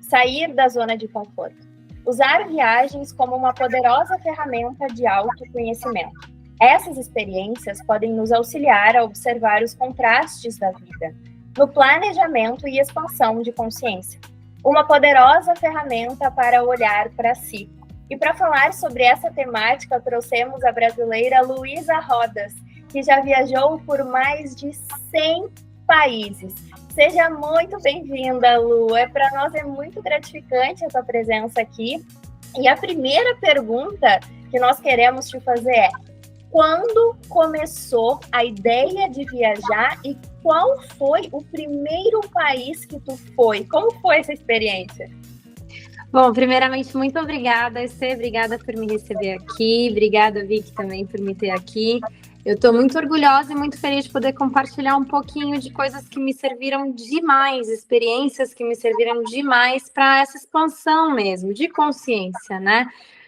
sair da zona de conforto, usar viagens como uma poderosa ferramenta de autoconhecimento. Essas experiências podem nos auxiliar a observar os contrastes da vida, no planejamento e expansão de consciência. Uma poderosa ferramenta para olhar para si. E para falar sobre essa temática, trouxemos a brasileira Luísa Rodas, que já viajou por mais de 100 países. Seja muito bem-vinda, Lu. Para nós é muito gratificante a sua presença aqui. E a primeira pergunta que nós queremos te fazer é: quando começou a ideia de viajar e qual foi o primeiro país que tu foi? Como foi essa experiência? Bom, primeiramente, muito obrigada, Estê, obrigada por me receber aqui, obrigada, Vicky, também por me ter aqui. Eu estou muito orgulhosa e muito feliz de poder compartilhar um pouquinho de coisas que me serviram demais, experiências que me serviram demais para essa expansão mesmo, de consciência, né?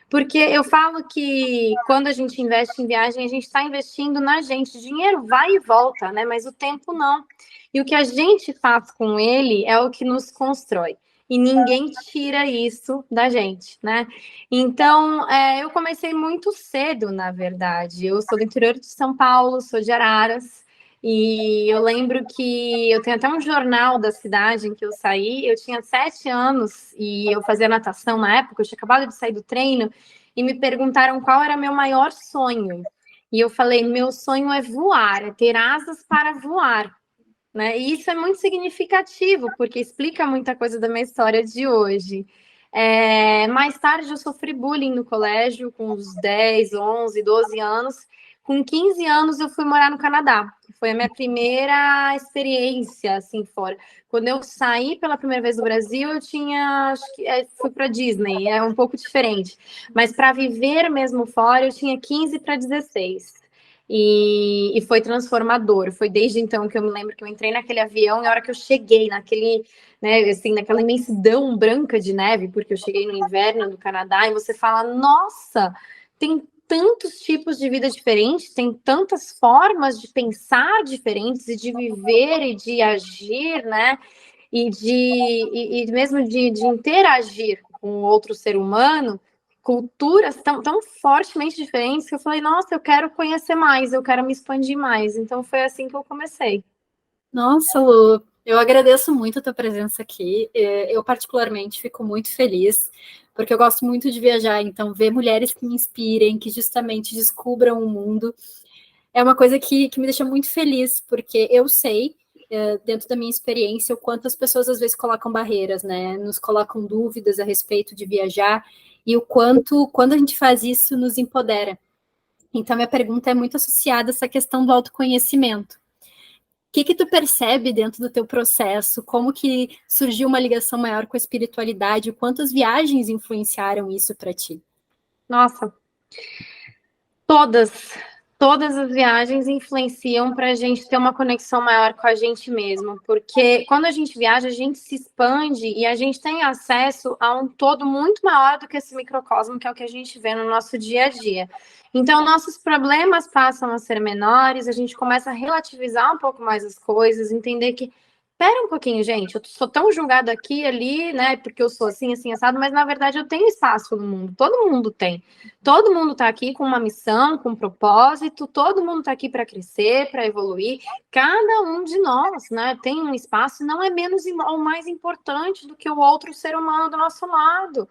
Porque eu falo que quando a gente investe em viagem, a gente está investindo na gente. O dinheiro vai e volta, né? Mas o tempo não. E o que a gente faz com ele é o que nos constrói. E ninguém tira isso da gente, né? Então, eu comecei muito cedo, na verdade. Eu sou do interior de São Paulo, sou de Araras. E eu lembro que eu tenho até um jornal da cidade em que eu saí. Eu tinha 7 anos e eu fazia natação na época. Eu tinha acabado de sair do treino e me perguntaram qual era meu maior sonho. E eu falei, meu sonho é voar, é ter asas para voar. Né? E isso é muito significativo, porque explica muita coisa da minha história de hoje. Mais tarde eu sofri bullying no colégio, com uns 10, 11, 12 anos. Com 15 anos eu fui morar no Canadá. Foi a minha primeira experiência, assim, fora. Quando eu saí pela primeira vez do Brasil, eu tinha, acho que fui para Disney, é um pouco diferente. Mas para viver mesmo fora, eu tinha 15 para 16. E foi transformador. Foi desde então que eu me lembro que eu entrei naquele avião e a hora que eu cheguei naquele, né, assim, naquela imensidão branca de neve, porque eu cheguei no inverno do Canadá, e você fala, nossa, tem tantos tipos de vida diferentes, tem tantas formas de pensar diferentes e de viver e de agir, né? E mesmo de interagir com outro ser humano, culturas tão fortemente diferentes que eu falei, nossa, eu quero conhecer mais, eu quero me expandir mais. Então foi assim que eu comecei. Nossa, Lu, eu agradeço muito a tua presença aqui. Eu particularmente fico muito feliz, porque eu gosto muito de viajar, então ver mulheres que me inspirem, que justamente descubram o mundo, é uma coisa que me deixa muito feliz, porque eu sei, dentro da minha experiência, o quanto as pessoas às vezes colocam barreiras, né? Nos colocam dúvidas a respeito de viajar, e o quanto, quando a gente faz isso, nos empodera. Então, minha pergunta é muito associada a essa questão do autoconhecimento. O que tu percebe dentro do teu processo? Como que surgiu uma ligação maior com a espiritualidade? Quantas viagens influenciaram isso para ti? Nossa, todas as viagens influenciam para a gente ter uma conexão maior com a gente mesmo, porque quando a gente viaja, a gente se expande e a gente tem acesso a um todo muito maior do que esse microcosmo, que é o que a gente vê no nosso dia a dia. Então, nossos problemas passam a ser menores, a gente começa a relativizar um pouco mais as coisas, entender que pera um pouquinho, gente, eu sou tão julgado aqui, ali, né, porque eu sou assim, assim, assado, mas na verdade eu tenho espaço no mundo, todo mundo tem. Todo mundo está aqui com uma missão, com um propósito, todo mundo está aqui para crescer, para evoluir. Cada um de nós, né, tem um espaço e não é menos ou mais importante do que o outro ser humano do nosso lado,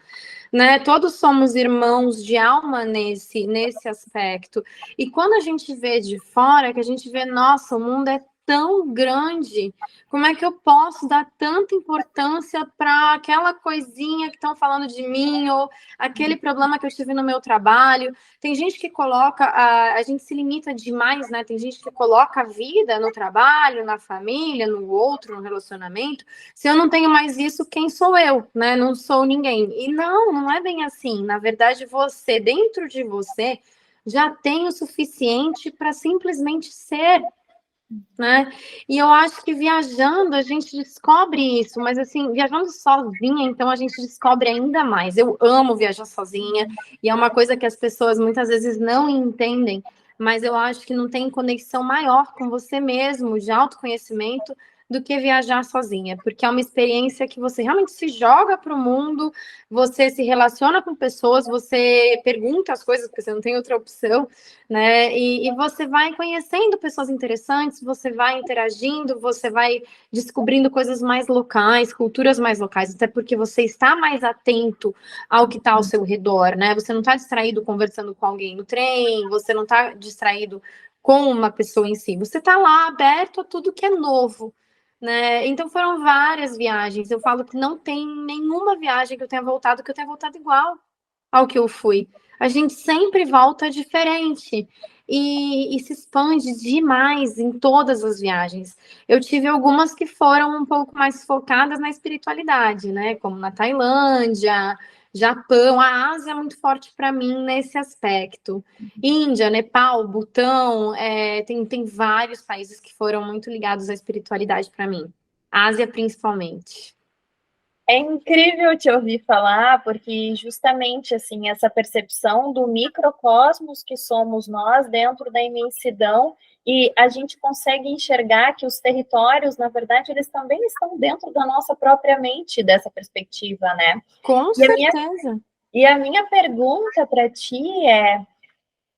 né? Todos somos irmãos de alma nesse aspecto. E quando a gente vê de fora, que a gente vê, nossa, o mundo é tão grande, como é que eu posso dar tanta importância para aquela coisinha que estão falando de mim, ou aquele problema que eu tive no meu trabalho? Tem gente que coloca, a gente se limita demais, né? Tem gente que coloca a vida no trabalho, na família, no outro, no relacionamento. Se eu não tenho mais isso, quem sou eu, né? Não sou ninguém. E não é bem assim. Na verdade, você, dentro de você, já tem o suficiente para simplesmente ser, né? E eu acho que viajando a gente descobre isso, mas assim, viajando sozinha, então a gente descobre ainda mais. Eu amo viajar sozinha, e é uma coisa que as pessoas muitas vezes não entendem, mas eu acho que não tem conexão maior com você mesmo, de autoconhecimento, do que viajar sozinha, porque é uma experiência que você realmente se joga para o mundo, você se relaciona com pessoas, você pergunta as coisas, porque você não tem outra opção, né? E você vai conhecendo pessoas interessantes, você vai interagindo, você vai descobrindo coisas mais locais, culturas mais locais, até porque você está mais atento ao que está ao seu redor, né? Você não está distraído conversando com alguém no trem, você não está distraído com uma pessoa em si, você está lá aberto a tudo que é novo, né? Então foram várias viagens. Eu falo que não tem nenhuma viagem que eu tenha voltado igual ao que eu fui. A gente sempre volta diferente e se expande demais em todas as viagens. Eu tive algumas que foram um pouco mais focadas na espiritualidade, né? Como na Tailândia, Japão, a Ásia é muito forte para mim nesse aspecto. Índia, Nepal, Butão, tem vários países que foram muito ligados à espiritualidade para mim. Ásia, principalmente. É incrível te ouvir falar, porque justamente assim essa percepção do microcosmos que somos nós dentro da imensidão, e a gente consegue enxergar que os territórios, na verdade, eles também estão dentro da nossa própria mente, dessa perspectiva, né? Com certeza. E a minha pergunta para ti é: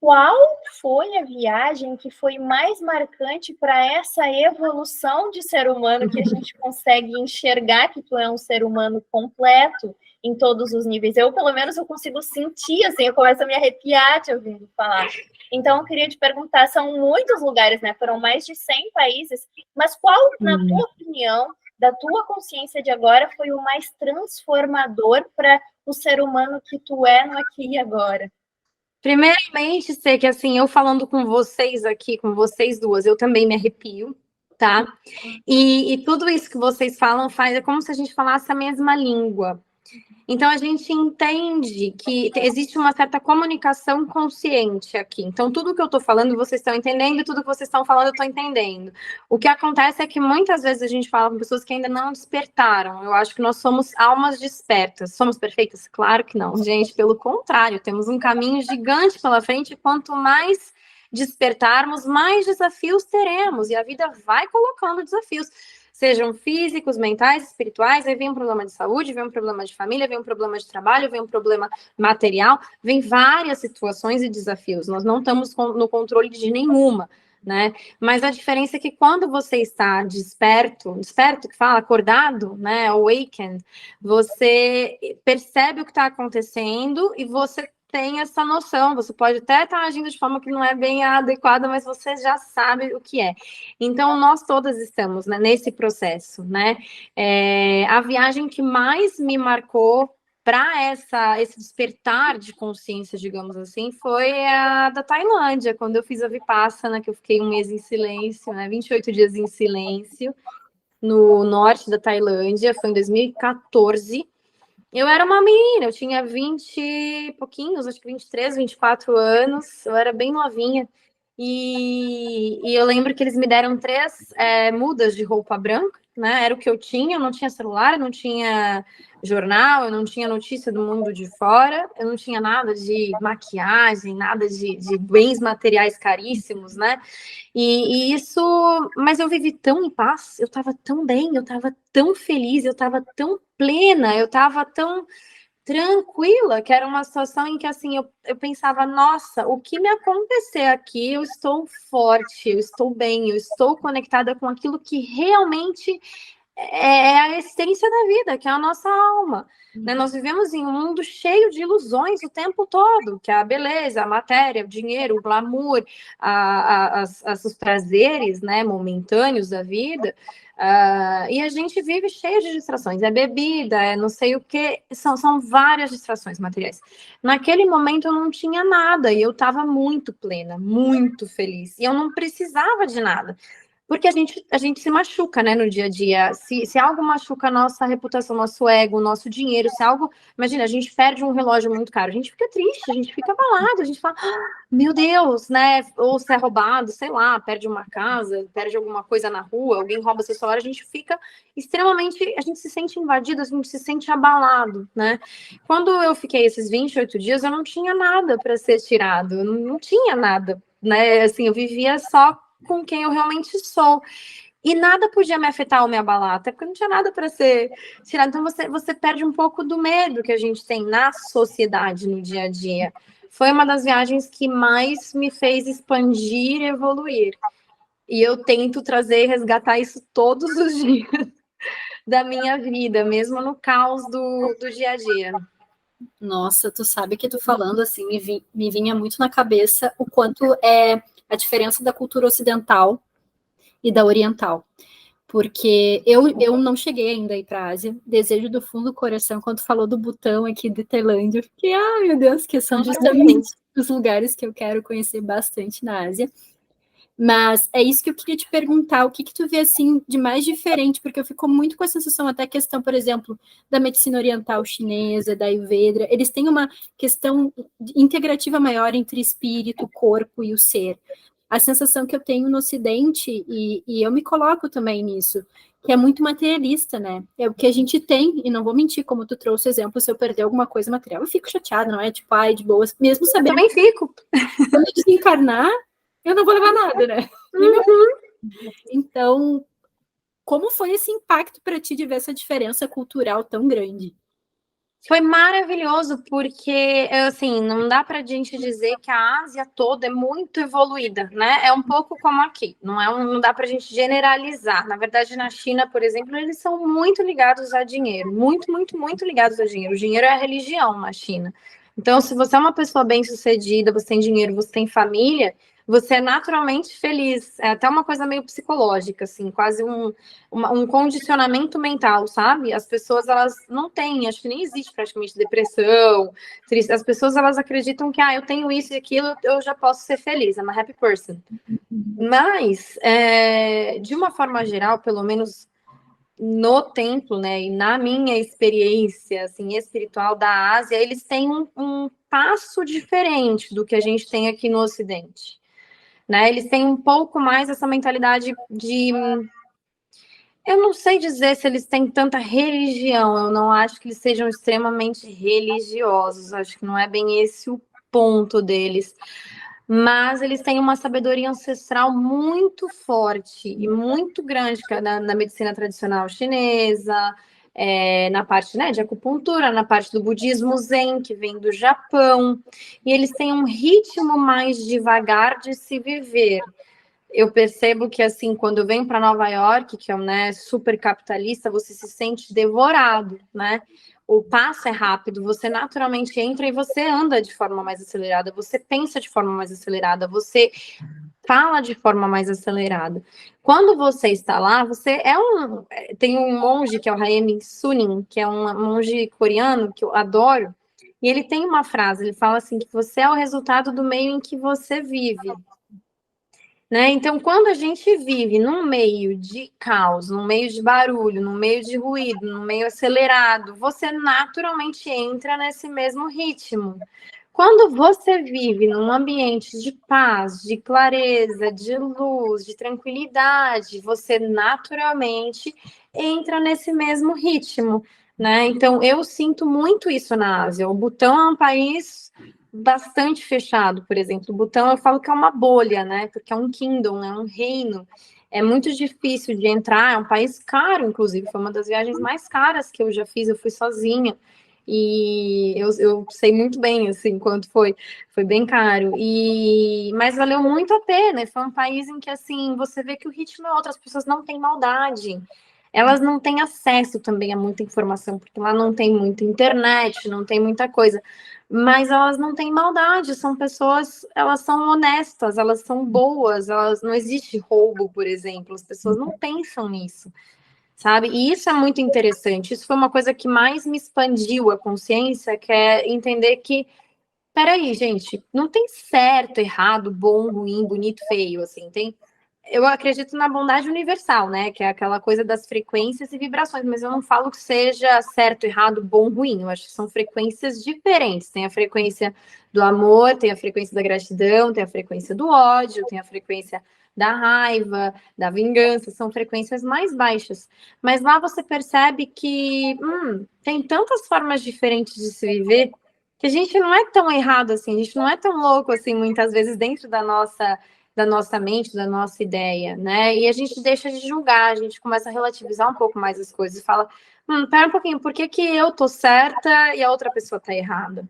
qual foi a viagem que foi mais marcante para essa evolução de ser humano, que a gente consegue enxergar que tu é um ser humano completo em todos os níveis? Eu, pelo menos, eu consigo sentir, assim, eu começo a me arrepiar te ouvindo falar. Então, eu queria te perguntar, são muitos lugares, né? Foram mais de 100 países, mas qual, na tua opinião, da tua consciência de agora, foi o mais transformador para o ser humano que tu é no aqui e agora? Primeiramente, sei que assim, eu falando com vocês aqui, com vocês duas, eu também me arrepio, tá? E tudo isso que vocês falam é como se a gente falasse a mesma língua. Então, a gente entende que existe uma certa comunicação consciente aqui. Então, tudo que eu estou falando, vocês estão entendendo, e tudo que vocês estão falando, eu estou entendendo. O que acontece é que muitas vezes a gente fala com pessoas que ainda não despertaram. Eu acho que nós somos almas despertas. Somos perfeitas? Claro que não, gente. Pelo contrário, temos um caminho gigante pela frente. Quanto mais despertarmos, mais desafios teremos. E a vida vai colocando desafios. Sejam físicos, mentais, espirituais, aí vem um problema de saúde, vem um problema de família, vem um problema de trabalho, vem um problema material, vem várias situações e desafios. Nós não estamos no controle de nenhuma, né? Mas a diferença é que quando você está desperto que fala, acordado, né? Awakened, você percebe o que está acontecendo e você tem essa noção, você pode até estar agindo de forma que não é bem adequada, mas você já sabe o que é. Então, nós todas estamos, né, nesse processo, né? A viagem que mais me marcou para esse despertar de consciência, digamos assim, foi a da Tailândia, quando eu fiz a Vipassana, que eu fiquei um mês em silêncio, né, 28 dias em silêncio, no norte da Tailândia, foi em 2014. Eu era uma menina, eu tinha 20 e pouquinhos, acho que 23, 24 anos, eu era bem novinha. E eu lembro que eles me deram 3 mudas de roupa branca, né? Era o que eu não tinha celular, eu não tinha jornal, eu não tinha notícia do mundo de fora, eu não tinha nada de maquiagem, nada de bens materiais caríssimos, né? E isso, mas eu vivi tão em paz, eu estava tão bem, eu estava tão feliz, eu estava tão plena, eu estava tão tranquila, que era uma situação em que assim eu pensava, nossa, o que me acontecer aqui, eu estou forte, eu estou bem, eu estou conectada com aquilo que realmente é a essência da vida, que é a nossa alma. Né? Nós vivemos em um mundo cheio de ilusões o tempo todo, que é a beleza, a matéria, o dinheiro, o glamour, os prazeres, né, momentâneos da vida. E a gente vive cheio de distrações, é bebida, é não sei o que, são várias distrações materiais. Naquele momento eu não tinha nada e eu estava muito plena, muito feliz, e eu não precisava de nada. Porque a gente se machuca, né, no dia a dia. Se algo machuca a nossa reputação, nosso ego, nosso dinheiro, se algo... Imagina, a gente perde um relógio muito caro, a gente fica triste, a gente fica abalado, a gente fala, meu Deus, né? Ou se é roubado, sei lá, perde uma casa, perde alguma coisa na rua, alguém rouba seu celular, a gente fica extremamente... A gente se sente invadido, a gente se sente abalado, né? Quando eu fiquei esses 28 dias, eu não tinha nada para ser tirado, eu não tinha nada, né? Assim, eu vivia só com quem eu realmente sou. E nada podia me afetar ou me abalar, até porque não tinha nada para ser tirado. Então você perde um pouco do medo que a gente tem na sociedade, no dia a dia. Foi uma das viagens que mais me fez expandir e evoluir. E eu tento trazer e resgatar isso todos os dias da minha vida, mesmo no caos do dia a dia. Nossa, tu sabe que tu falando assim, me vinha muito na cabeça o quanto é a diferença da cultura ocidental e da oriental. Porque eu não cheguei ainda aí para a Ásia, desejo do fundo do coração, quando tu falou do Butão aqui de Tailândia, eu fiquei, ai meu Deus, que são justamente os lugares que eu quero conhecer bastante na Ásia. Mas é isso que eu queria te perguntar, o que tu vê assim de mais diferente, porque eu fico muito com a sensação, até a questão, por exemplo, da medicina oriental chinesa, da Ayurveda, eles têm uma questão integrativa maior entre espírito, corpo e o ser. A sensação que eu tenho no Ocidente, e eu me coloco também nisso, que é muito materialista, né? É o que a gente tem, e não vou mentir, como tu trouxe exemplo, se eu perder alguma coisa material, eu fico chateada, não é? Tipo, ai, de boas, mesmo sabendo. Eu também fico. Quando eu desencarnar, eu não vou levar nada, né? Uhum. Então, como foi esse impacto para ti de ver essa diferença cultural tão grande? Foi maravilhoso, porque, assim, não dá para a gente dizer que a Ásia toda é muito evoluída, né? É um pouco como aqui, não dá para a gente generalizar. Na verdade, na China, por exemplo, eles são muito ligados a dinheiro, muito, muito, muito ligados a dinheiro. O dinheiro é a religião na China. Então, se você é uma pessoa bem-sucedida, você tem dinheiro, você tem família, você é naturalmente feliz. É até uma coisa meio psicológica, assim, quase um condicionamento mental, sabe? As pessoas, elas não têm, acho que nem existe praticamente depressão, triste. As pessoas, elas acreditam que, eu tenho isso e aquilo, eu já posso ser feliz, I'm a happy person. Mas, de uma forma geral, pelo menos no templo, né, e na minha experiência, assim, espiritual da Ásia, eles têm um passo diferente do que a gente tem aqui no Ocidente, né? Eles têm um pouco mais essa mentalidade de... Eu não sei dizer se eles têm tanta religião, eu não acho que eles sejam extremamente religiosos, acho que não é bem esse o ponto deles, mas eles têm uma sabedoria ancestral muito forte e muito grande na medicina tradicional chinesa, na parte, né, de acupuntura, na parte do budismo zen, que vem do Japão, e eles têm um ritmo mais devagar de se viver. Eu percebo que, assim, quando eu venho para Nova York, que é, né, super capitalista, você se sente devorado, né? O passo é rápido, você naturalmente entra e você anda de forma mais acelerada, você pensa de forma mais acelerada, você fala de forma mais acelerada. Quando você está lá, você tem um monge que é o Haemin Sunim, que é um monge coreano que eu adoro, e ele tem uma frase, ele fala assim, que você é o resultado do meio em que você vive. Né? Então, quando a gente vive num meio de caos, num meio de barulho, num meio de ruído, num meio acelerado, você naturalmente entra nesse mesmo ritmo. Quando você vive num ambiente de paz, de clareza, de luz, de tranquilidade, você naturalmente entra nesse mesmo ritmo, né? Então, eu sinto muito isso na Ásia. O Butão é um país bastante fechado, por exemplo. O Butão eu falo que é uma bolha, né? Porque é um kingdom, é um reino. É muito difícil de entrar, é um país caro, inclusive. Foi uma das viagens mais caras que eu já fiz, eu fui sozinha. E eu sei muito bem, assim, quanto foi. Foi bem caro. Mas valeu muito a pena. Foi um país em que, assim, você vê que o ritmo é outro. As pessoas não têm maldade. Elas não têm acesso também a muita informação, porque lá não tem muita internet, não tem muita coisa. Mas elas não têm maldade, são pessoas, elas são honestas, elas são boas, não existe roubo, por exemplo, as pessoas não pensam nisso, sabe? E isso é muito interessante, isso foi uma coisa que mais me expandiu a consciência, que é entender que, peraí, gente, não tem certo, errado, bom, ruim, bonito, feio, assim, tem... Eu acredito na bondade universal, né? Que é aquela coisa das frequências e vibrações, mas eu não falo que seja certo, errado, bom, ruim. Eu acho que são frequências diferentes. Tem a frequência do amor, tem a frequência da gratidão, tem a frequência do ódio, tem a frequência da raiva, da vingança, são frequências mais baixas. Mas lá você percebe que tem tantas formas diferentes de se viver que a gente não é tão errado assim, a gente não é tão louco assim, muitas vezes, dentro da nossa da nossa mente, da nossa ideia, né? E a gente deixa de julgar, a gente começa a relativizar um pouco mais as coisas e fala, pera um pouquinho, por que que eu tô certa e a outra pessoa tá errada?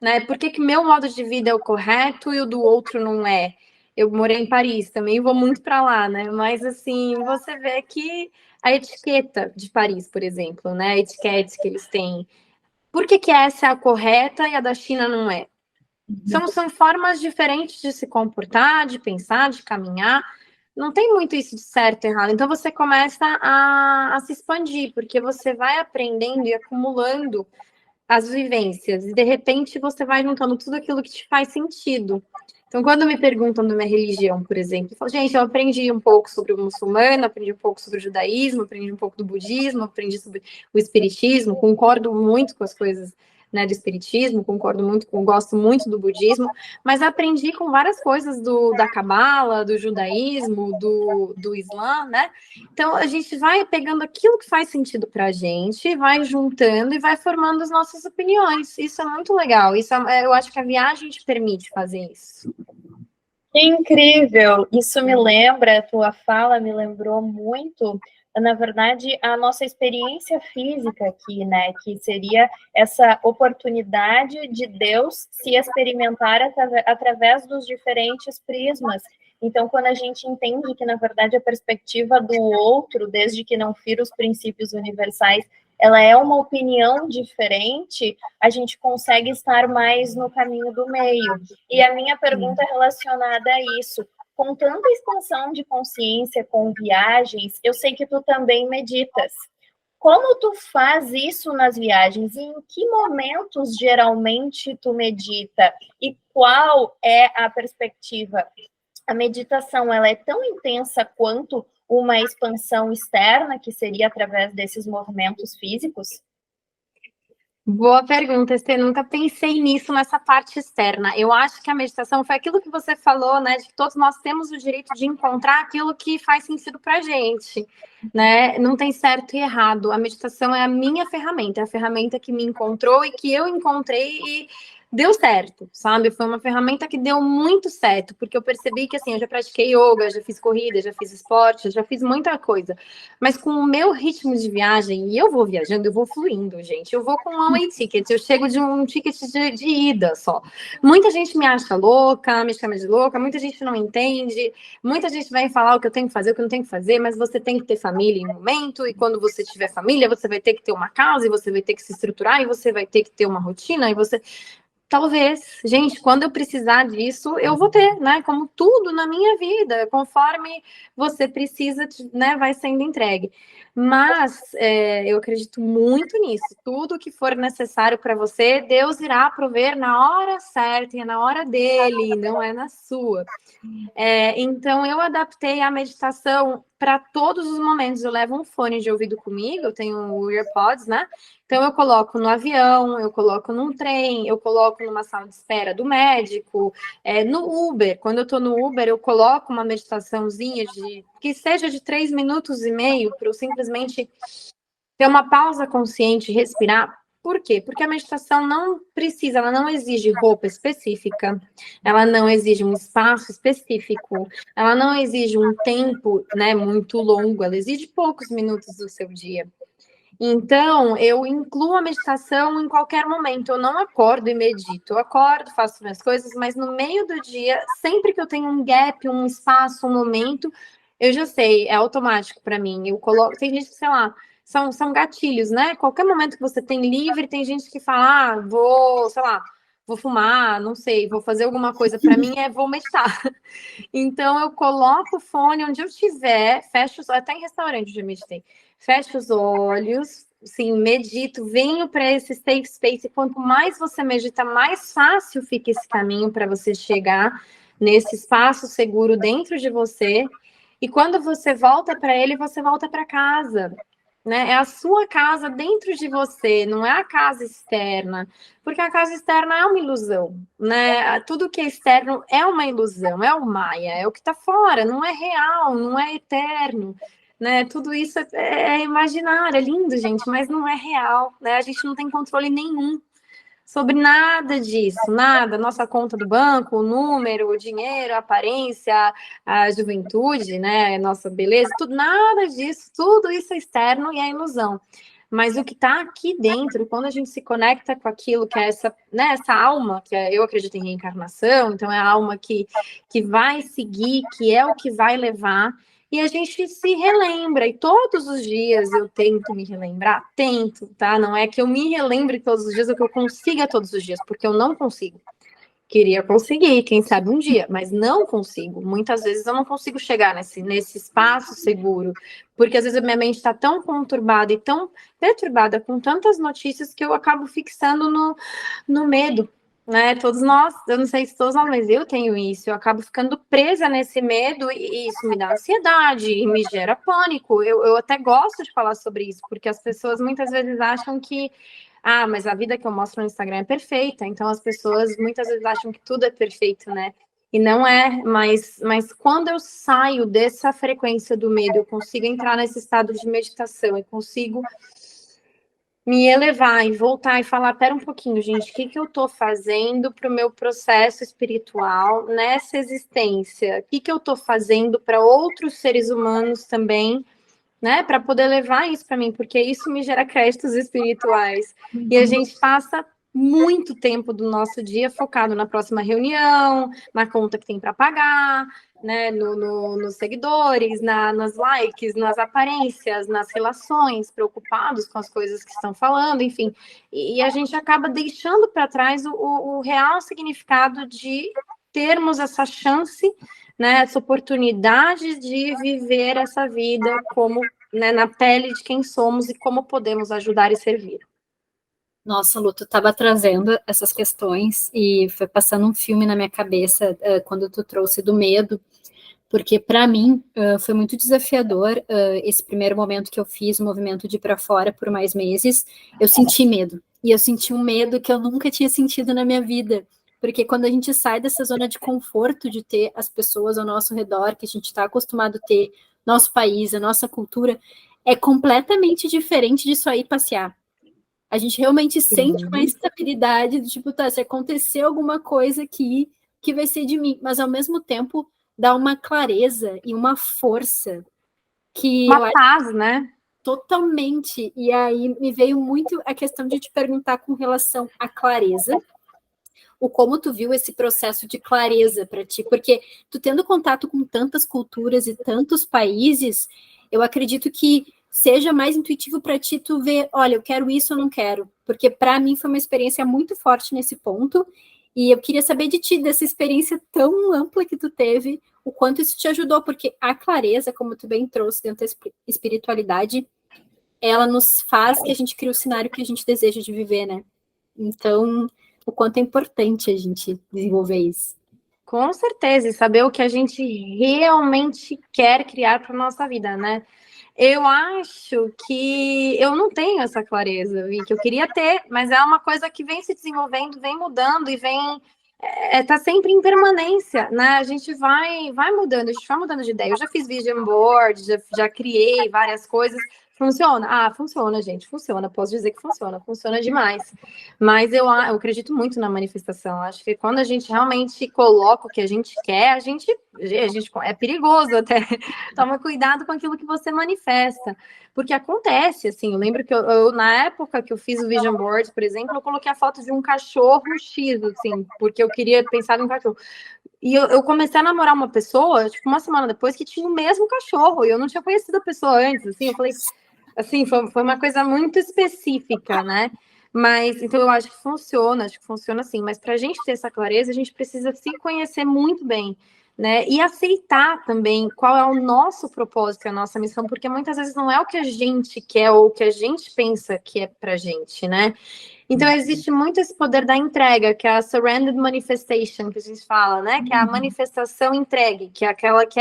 Né? Por que que meu modo de vida é o correto e o do outro não é? Eu morei em Paris também, vou muito para lá, né? Mas assim, você vê que a etiqueta de Paris, por exemplo, né? A etiquete que eles têm. Por que que essa é a correta e a da China não é? São formas diferentes de se comportar, de pensar, de caminhar. Não tem muito isso de certo e errado. Então você começa a se expandir, porque você vai aprendendo e acumulando as vivências, e de repente você vai juntando tudo aquilo que te faz sentido. Então, quando me perguntam da minha religião, por exemplo, eu falo, gente, eu aprendi um pouco sobre o muçulmano, aprendi um pouco sobre o judaísmo, aprendi um pouco do budismo, aprendi sobre o espiritismo, concordo muito com as coisas, né, do espiritismo, gosto muito do budismo, mas aprendi com várias coisas da cabala, do judaísmo, do islã, né? Então, a gente vai pegando aquilo que faz sentido para a gente, vai juntando e vai formando as nossas opiniões. Isso é muito legal. Eu acho que a viagem te permite fazer isso. Incrível! Isso me lembra, a tua fala me lembrou muito, na verdade, a nossa experiência física aqui, né? Que seria essa oportunidade de Deus se experimentar através dos diferentes prismas. Então, quando a gente entende que, na verdade, a perspectiva do outro, desde que não fira os princípios universais, ela é uma opinião diferente, a gente consegue estar mais no caminho do meio. E a minha pergunta é relacionada a isso. Com tanta expansão de consciência com viagens, eu sei que tu também meditas. Como tu faz isso nas viagens? E em que momentos geralmente tu medita? E qual é a perspectiva? A meditação, ela é tão intensa quanto uma expansão externa, que seria através desses movimentos físicos? Boa pergunta, Estê. Nunca pensei nisso nessa parte externa. Eu acho que a meditação foi aquilo que você falou, né? De que todos nós temos o direito de encontrar aquilo que faz sentido para a gente, né? Não tem certo e errado. A meditação é a minha ferramenta, é a ferramenta que me encontrou e que eu encontrei e deu certo, sabe? Foi uma ferramenta que deu muito certo, porque eu percebi que assim, eu já pratiquei yoga, já fiz corrida, já fiz esporte, já fiz muita coisa. Mas com o meu ritmo de viagem, e eu vou viajando, eu vou fluindo, gente. Eu vou com um one-way ticket, eu chego de um ticket de ida só. Muita gente me acha louca, me chama de louca, muita gente não entende, muita gente vai falar o que eu tenho que fazer, o que eu não tenho que fazer, mas você tem que ter família em um momento, e quando você tiver família, você vai ter que ter uma casa, e você vai ter que se estruturar, e você vai ter que ter uma rotina, e você... Talvez, gente, quando eu precisar disso, eu vou ter, né? Como tudo na minha vida, conforme você precisa, né? Vai sendo entregue. Mas eu acredito muito nisso. Tudo que for necessário para você, Deus irá prover na hora certa e na hora dele, não é na sua. Então, eu adaptei a meditação para todos os momentos. Eu levo um fone de ouvido comigo, eu tenho o AirPods, né? Então, eu coloco no avião, eu coloco num trem, eu coloco numa sala de espera do médico, no Uber. Quando eu estou no Uber, eu coloco uma meditaçãozinha que seja de 3 minutos e meio, para eu simplesmente ter uma pausa consciente, respirar. Por quê? Porque a meditação não precisa, ela não exige roupa específica, ela não exige um espaço específico, ela não exige um tempo, né, muito longo, ela exige poucos minutos do seu dia. Então, eu incluo a meditação em qualquer momento. Eu não acordo e medito. Eu acordo, faço minhas coisas, mas no meio do dia, sempre que eu tenho um gap, um espaço, um momento, eu já sei, é automático para mim. Eu coloco. Tem gente que, sei lá, são gatilhos, né? Qualquer momento que você tem livre, tem gente que fala, vou, sei lá, vou fumar, não sei, vou fazer alguma coisa. Para mim vou meditar. Então, eu coloco o fone onde eu estiver, fecho, até em restaurante eu já meditei. Fecho os olhos, sim, medito, venho para esse safe space. E quanto mais você medita, mais fácil fica esse caminho para você chegar nesse espaço seguro dentro de você. E quando você volta para ele, você volta para casa. Né? É a sua casa dentro de você, não é a casa externa, porque a casa externa é uma ilusão, né? Tudo que é externo é uma ilusão, é o Maia, é o que está fora, não é real, não é eterno, né? Tudo isso é imaginário, é lindo, gente, mas não é real, né? A gente não tem controle nenhum sobre nada disso, nada, nossa conta do banco, o número, o dinheiro, a aparência, a juventude, né, nossa beleza, tudo, nada disso, tudo isso é externo e é ilusão. Mas o que está aqui dentro, quando a gente se conecta com aquilo que é essa, né, essa alma, que é, eu acredito em reencarnação, então é a alma que vai seguir, que é o que vai levar, e a gente se relembra, e todos os dias eu tento me relembrar, tento, tá? Não é que eu me relembre todos os dias, ou que eu consiga todos os dias, porque eu não consigo. Queria conseguir, quem sabe um dia, mas não consigo. Muitas vezes eu não consigo chegar nesse espaço seguro, porque às vezes a minha mente está tão conturbada e tão perturbada com tantas notícias que eu acabo fixando no medo, né? Todos nós, eu não sei se todos nós, mas eu tenho isso, eu acabo ficando presa nesse medo e isso me dá ansiedade e me gera pânico. Eu até gosto de falar sobre isso, porque as pessoas muitas vezes acham que mas a vida que eu mostro no Instagram é perfeita, então as pessoas muitas vezes acham que tudo é perfeito, né? E não é, mas quando eu saio dessa frequência do medo, eu consigo entrar nesse estado de meditação e consigo me elevar e voltar e falar, pera um pouquinho, gente, o que eu estou fazendo para o meu processo espiritual nessa existência? O que eu estou fazendo para outros seres humanos também, né, para poder levar isso para mim, porque isso me gera créditos espirituais. E a gente passa muito tempo do nosso dia focado na próxima reunião, na conta que tem para pagar, né, nos seguidores, nos likes, nas aparências, nas relações, preocupados com as coisas que estão falando, enfim. E a gente acaba deixando para trás o real significado de termos essa chance, né, essa oportunidade de viver essa vida como, né, na pele de quem somos e como podemos ajudar e servir. Nossa, Lu, tu estava trazendo essas questões e foi passando um filme na minha cabeça quando tu trouxe do medo, porque para mim foi muito desafiador esse primeiro momento que eu fiz o movimento de ir para fora por mais meses. Eu senti medo, e eu senti um medo que eu nunca tinha sentido na minha vida, porque quando a gente sai dessa zona de conforto de ter as pessoas ao nosso redor, que a gente está acostumado a ter, nosso país, a nossa cultura, é completamente diferente disso aí passear. A gente realmente sente uma estabilidade, do tipo, tá, se acontecer alguma coisa aqui, que vai ser de mim, mas ao mesmo tempo dá uma clareza e uma força que uma paz, né? Totalmente. E aí me veio muito a questão de te perguntar com relação à clareza, o como tu viu esse processo de clareza para ti, porque tu tendo contato com tantas culturas e tantos países, eu acredito que seja mais intuitivo para ti tu ver, olha, eu quero isso, eu não quero, porque para mim foi uma experiência muito forte nesse ponto, e eu queria saber de ti, dessa experiência tão ampla que tu teve, o quanto isso te ajudou, porque a clareza, como tu bem trouxe dentro da espiritualidade, ela nos faz que a gente crie o cenário que a gente deseja de viver, né? Então, o quanto é importante a gente desenvolver isso. Com certeza, e saber o que a gente realmente quer criar para nossa vida, né? Eu acho que eu não tenho essa clareza, Vi, que eu queria ter, mas é uma coisa que vem se desenvolvendo, vem mudando e vem tá sempre em permanência, né? A gente vai mudando, a gente vai mudando de ideia. Eu já fiz vision board, já criei várias coisas. Funciona? Funciona, gente, funciona. Posso dizer que funciona demais. Mas eu acredito muito na manifestação. Acho que quando a gente realmente coloca o que a gente quer, a gente é perigoso até. Toma cuidado com aquilo que você manifesta. Porque acontece, assim, eu lembro que eu na época que eu fiz o vision board, por exemplo, eu coloquei a foto de um cachorro X, assim, porque eu queria pensar em um cachorro. E eu comecei a namorar uma pessoa, tipo, uma semana depois, que tinha o mesmo cachorro, e eu não tinha conhecido a pessoa antes, assim, eu falei, assim, foi uma coisa muito específica, né? Mas, então eu acho que funciona assim, mas para a gente ter essa clareza, a gente precisa se conhecer muito bem, né? E aceitar também qual é o nosso propósito, a nossa missão, porque muitas vezes não é o que a gente quer ou o que a gente pensa que é pra gente, né? Então existe muito esse poder da entrega, que é a surrendered manifestation, que a gente fala, né? Que é a manifestação entregue, que é aquela que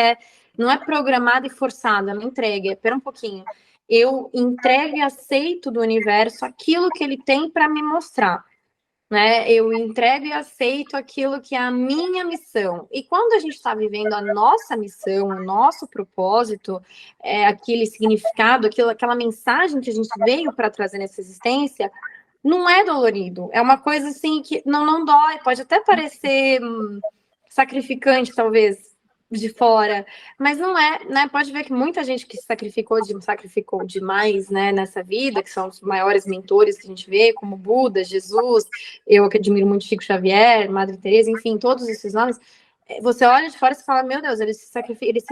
não é programada e forçada, não entrega, espera um pouquinho. Eu entrego e aceito do universo aquilo que ele tem para me mostrar. Né? Eu entrego e aceito aquilo que é a minha missão. E quando a gente está vivendo a nossa missão, o nosso propósito, aquele significado, aquela mensagem que a gente veio para trazer nessa existência, não é dolorido. É uma coisa assim que não dói, pode até parecer sacrificante, talvez, de fora, mas não é, né? Pode ver que muita gente que se sacrificou demais, né, nessa vida, que são os maiores mentores que a gente vê, como Buda, Jesus, eu que admiro muito Chico Xavier, Madre Teresa, enfim, todos esses nomes. Você olha de fora e fala, meu Deus, eles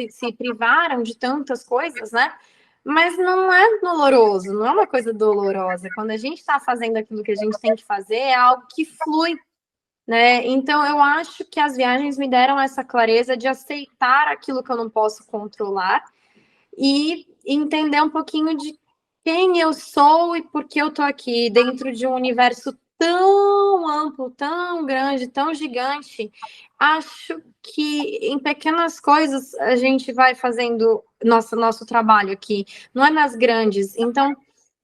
se privaram de tantas coisas, né? Mas não é doloroso, não é uma coisa dolorosa. Quando a gente está fazendo aquilo que a gente tem que fazer, é algo que flui, né? Então, eu acho que as viagens me deram essa clareza de aceitar aquilo que eu não posso controlar e entender um pouquinho de quem eu sou e por que eu tô aqui dentro de um universo tão amplo, tão grande, tão gigante. Acho que em pequenas coisas a gente vai fazendo nosso trabalho aqui, não é nas grandes. Então,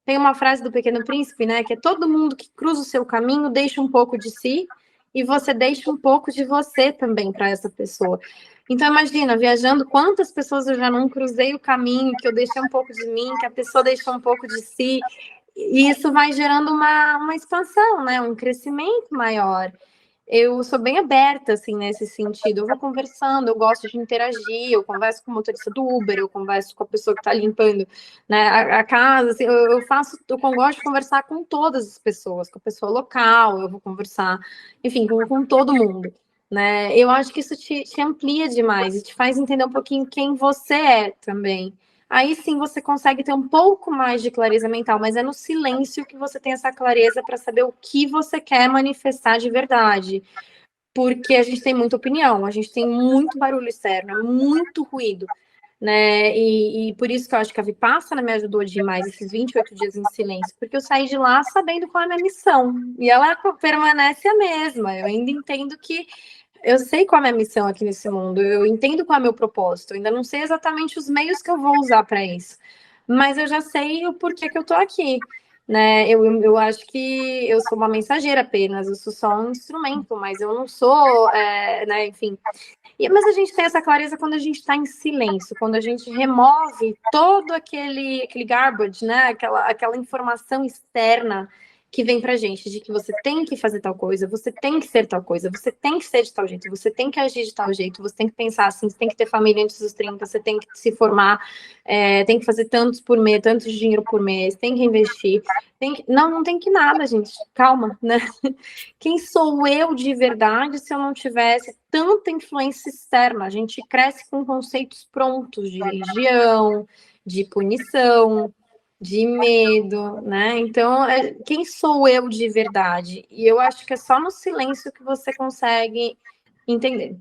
tem uma frase do Pequeno Príncipe, né, que é todo mundo que cruza o seu caminho deixa um pouco de si e você deixa um pouco de você também para essa pessoa. Então, imagina, viajando, quantas pessoas eu já não cruzei o caminho, que eu deixei um pouco de mim, que a pessoa deixou um pouco de si, e isso vai gerando uma expansão, né? Um crescimento maior. Eu sou bem aberta, assim, nesse sentido. Eu vou conversando, eu gosto de interagir, eu converso com o motorista do Uber, eu converso com a pessoa que está limpando, né, a casa, assim, eu gosto de conversar com todas as pessoas, com a pessoa local, eu vou conversar, enfim, com todo mundo, né? Eu acho que isso te amplia demais e te faz entender um pouquinho quem você é também. Aí sim você consegue ter um pouco mais de clareza mental, mas é no silêncio que você tem essa clareza para saber o que você quer manifestar de verdade. Porque a gente tem muita opinião, a gente tem muito barulho externo, muito ruído, né? E por isso que eu acho que a Vipassana me ajudou demais esses 28 dias em silêncio, porque eu saí de lá sabendo qual é a minha missão. E ela permanece a mesma. Eu ainda entendo que eu sei qual é a minha missão aqui nesse mundo, eu entendo qual é o meu propósito, eu ainda não sei exatamente os meios que eu vou usar para isso, mas eu já sei o porquê que eu estou aqui, né? Eu acho que eu sou uma mensageira apenas, eu sou só um instrumento, mas eu não sou, né? Enfim. Mas a gente tem essa clareza quando a gente está em silêncio, quando a gente remove todo aquele garbage, né? Aquela informação externa que vem pra gente, de que você tem que fazer tal coisa, você tem que ser tal coisa, você tem que ser de tal jeito, você tem que agir de tal jeito, você tem que pensar assim, você tem que ter família antes dos 30, você tem que se formar, tem que fazer tantos por mês, tantos de dinheiro por mês, tem que investir, não tem que nada, gente, calma, né? Quem sou eu de verdade se eu não tivesse tanta influência externa? A gente cresce com conceitos prontos de religião, de punição, de medo, né? Então, quem sou eu de verdade? E eu acho que é só no silêncio que você consegue entender.